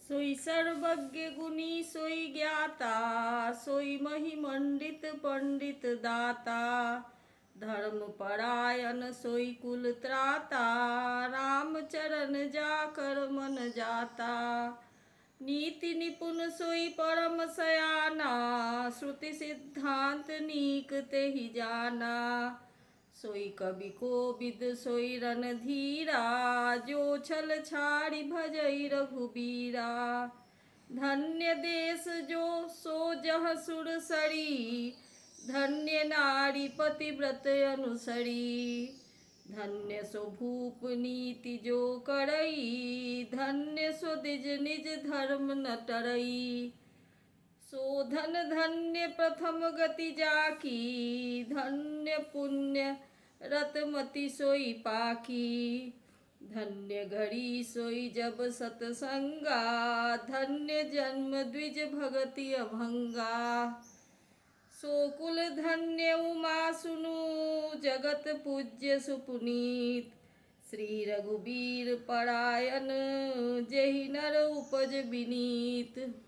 सोई सर्वज्ञ गुणी सोई ज्ञाता, सोई महिमंडित पंडित दाता। धर्म परायण सोई कुल त्राता, राम चरण जाकर मन जाता। नीति निपुण सोई परम सयाना, श्रुति सिद्धांत नीक ते ही जाना। सोई कवि कोविद सोई रणधीरा, जो छल छाड़ी भजई रघुबीरा। धन्य देश जो सो जह सुरसरी, धन्य नारी पतिव्रत अनुसरी। धन्य सो भूप नीति जो करई, धन्य सो द्विज निज धर्म न टरई। शोधन धन्य प्रथम गति जाकी, धन्य पुण्य रतमति सोई पाकी। धन्य घड़ी सोई जब सतसंगा, धन्य जन्म द्विज भगति अभंगा। सो कुल धन्य उमा सुनु, जगत पूज्य सुपुनीत। श्री रघुबीर परायण, जेहि नर उपज विनीत।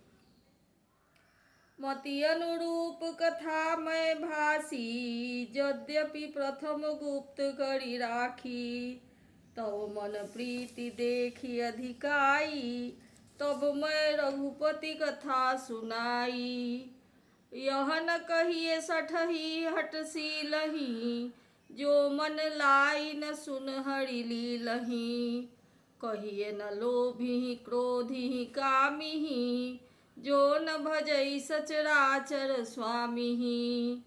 मति अनुरूप कथा मैं भासी, यद्यपि प्रथम गुप्त करी राखी। तब मन प्रीति देखी अधिकाई, तब मैं रघुपति कथा सुनाई। यह न कहिए सठही हटसीलही, जो मन लाई न सुन हरि लीलही। कहिए न लोभी क्रोधी कामिही, जो न भजई सचराचर स्वामिही।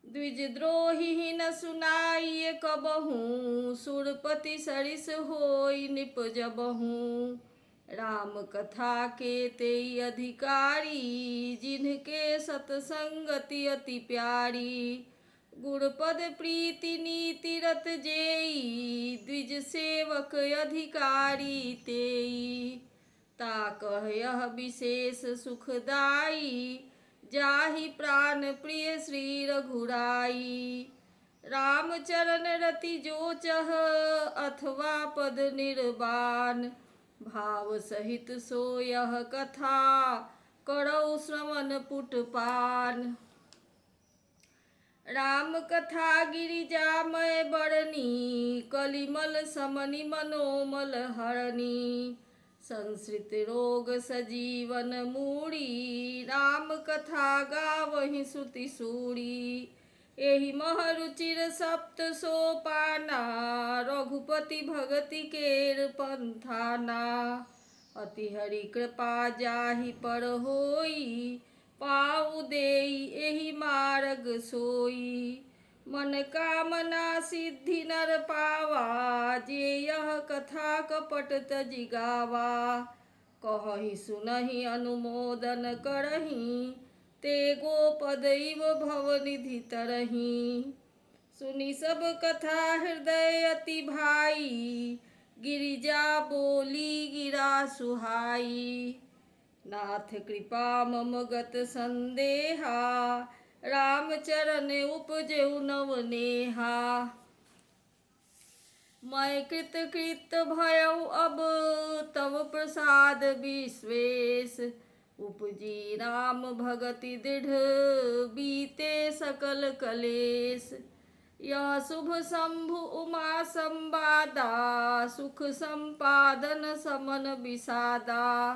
द्विजद्रोही न सुनाइए कबहू, सुरपति सरिस होई निपजबहू। राम कथा के तेई अधिकारी, जिनके सतसंगति अति प्यारी। गुरपद प्रीति नीति रत जेई, द्विज सेवक अधिकारी तेई। ताकह यह विशेष सुखदाई, जाहि प्राण प्रिय श्री रघुराई। राम चरण रति जो चह, अथवा पद निर्वाण। भाव सहित सो यह कथा, करौ श्रवण पुटपान। राम कथा गिरिजा मैं बरनी, कलिमल समनि मनोमल हरणी। संसृत रोग सजीवन मूढ़ी, राम कथा गावहि श्रुति सूरी। एहि मह रुचिर सप्त सोपाना, रघुपति भगति केर पंथाना। अति हरि कृपा जाहि पर होई, पाऊ देई एहि मार्ग सोई। मन कामना सिद्धि नर पावा, जे यह कथा कपट तजि गावा। कहहि सुनहि अनुमोदन करहि, ते गोपद इव भवनिधि तरहि। सुनि सब कथा हृदय अति भाई, गिरिजा बोली गिरा सुहाई। नाथ कृपा मम गत संदेहा, राम चरण उपजेउ नव नेहा। मैं कृत कृत भयउ अब, तव प्रसाद विश्वेश। उपजी राम भगति दृढ़, बीते सकल कलेश। यह शुभ शंभु उमा संवादा, सुख संपादन समन विषादा।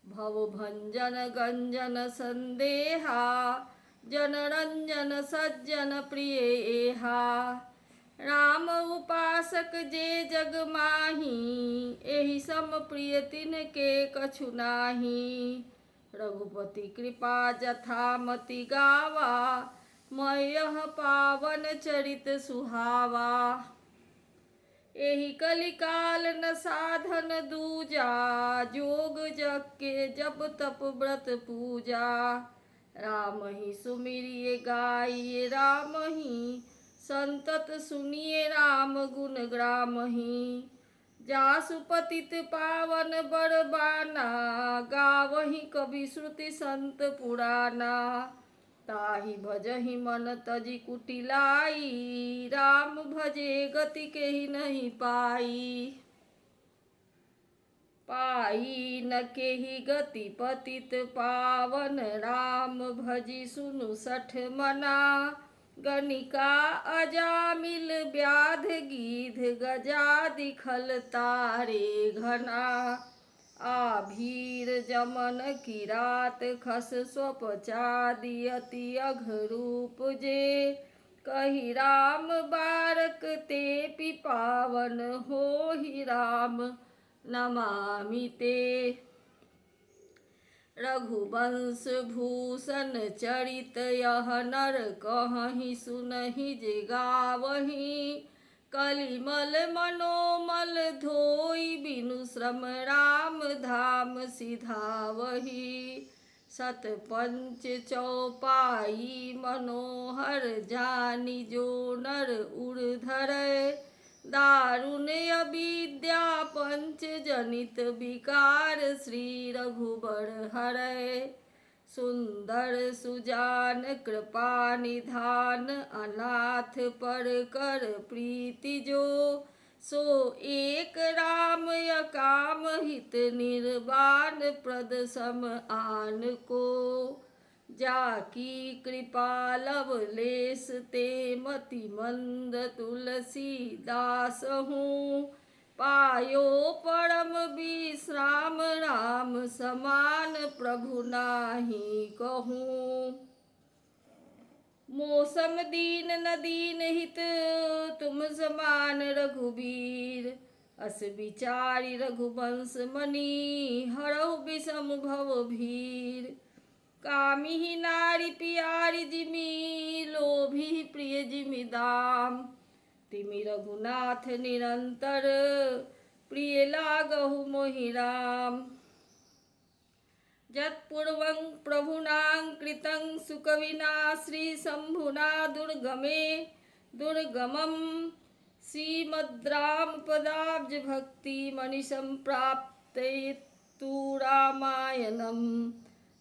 भव भंजन गंजन संदेहा, जन रंजन सज्जन प्रिय एहा। राम उपासक जे जग माही, एहि सम प्रिय तिनके कछु नाही। रघुपति कृपा जथा मति गावा, मैं यह पावन चरित सुहावा। एहि कलिकाल न साधन दूजा, जोग जग के जप तप व्रत पूजा। राम ही सुमिरिए गाइए राम ही, संतत सुनिए राम गुण ग्राम ही। जासु पतित पावन बरबाना, गावहि कवि श्रुति संत पुराना। ताहि भजहि मन तजि कुटिलाई, राम भजे गति केहि नहीं पाई। जाई न केहि गति पतित पावन, राम भजी सुनु सठ मना। गणिका अजामिल व्याध गीध, गजा दिखल तारे घना। आभीर जमन किरात खस स्वपचादि अति अघरूप जे। कही राम बारक ते पिपावन, होहि राम नमामि ते। रघुवंश भूषण चरित यह नर कहहि, सुनहि जे गावहि। कलिमल मनोमल धोई, बिनु श्रम राम धाम सिधावहि। शतपंच चौपाई मनोहर, जानि जो नर उर धरै। दारुण अविद्या पंच जनित, विकार श्री रघुबर हरै। सुंदर सुजान कृपा निधान, अनाथ पर कर प्रीति जो। सो एक राम अकाम हित, निर्वाण प्रद सम आन को। जाकी कृपा लवलेश ते, मति मंद तुलसीदास हूँ। पायो परम विश्राम राम, समान प्रभु नाहि कहूँ। मौसम दीन न दीन हित, तुम समान रघुबीर। अस विचारी रघुवंश मणि, हरहु विषम भव भीर। कामिहि नारी पियारी जिमि, लोभी प्रिय जिमि दाम। तिमि रघुनाथ निरंतर, प्रिय लागहु मोहि राम। यत्पूर्वं प्रभुनां कृतं सुकविना, श्रीशंभुना दुर्गमे दुर्गमं। श्रीमद्रामपदाब्ज भक्ति मनिशं प्राप्तयेत्तु रामायणम्।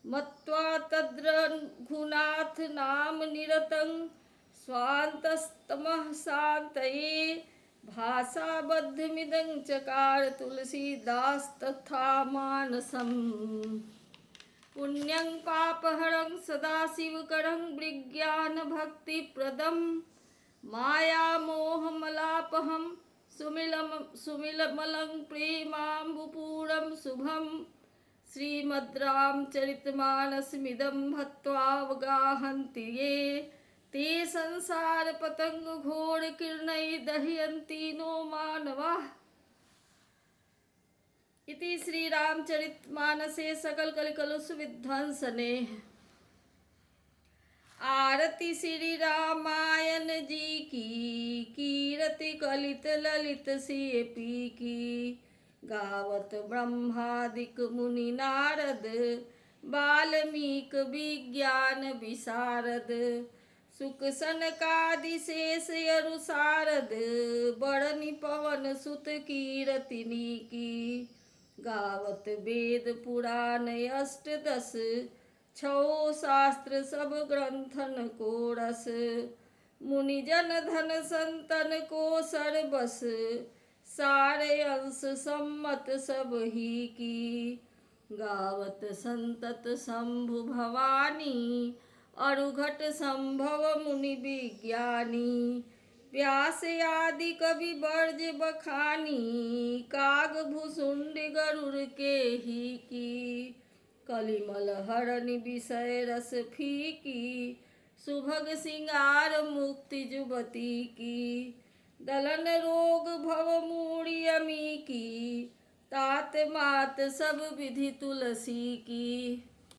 मत्वा तद्रघुनाथ नाम निरतं, स्वान्तस्तमः शान्तये। भाषाबद्धमिदं चकार, तुलसीदास्तथा मानसम्। पुण्यं पापहरं सदाशिवकरं, विज्ञानभक्तिप्रदं। मायामोहमलापहं, सुमिलमलं प्रेमाम्बुपूरं शुभम्। श्रीमद्रामचरितमानसमिदं भक्त्वावगाहन्ति ये। ते संसारपतङ्गघोरकीर्णैः दह्यन्ति नो मानवाः। इति श्रीरामचरितमानसे सकलकलिकलुष विध्वंसने। आरती श्री रामायण जी की, कीरति कलित ललित सियपी की। गावत ब्रह्मादिक मुनि नारद, वाल्मीक विज्ञान विशारद। सुक सनकादि शेष यरु सारद, बरनि पवन सुत कीरतिनी की। गावत वेद पुराण अष्टदश, छौ शास्त्र सब ग्रंथन को रस। मुनिजन धन संतन को सर्वस, सारे अंश सम्मत सब ही की। गावत संतत शंभु भवानी, अरुघट संभव मुनि विज्ञानी। व्यास आदि कवि बर्ज बखानी, काग भुसुंड गरुड़ के ही की। कलिमल हरनि विषय रस फीकी, सुभग सिंगार मुक्ति जुबती की। दलन रोग भव मूढ़ि अमी की, तात मात सब विधि तुलसी की।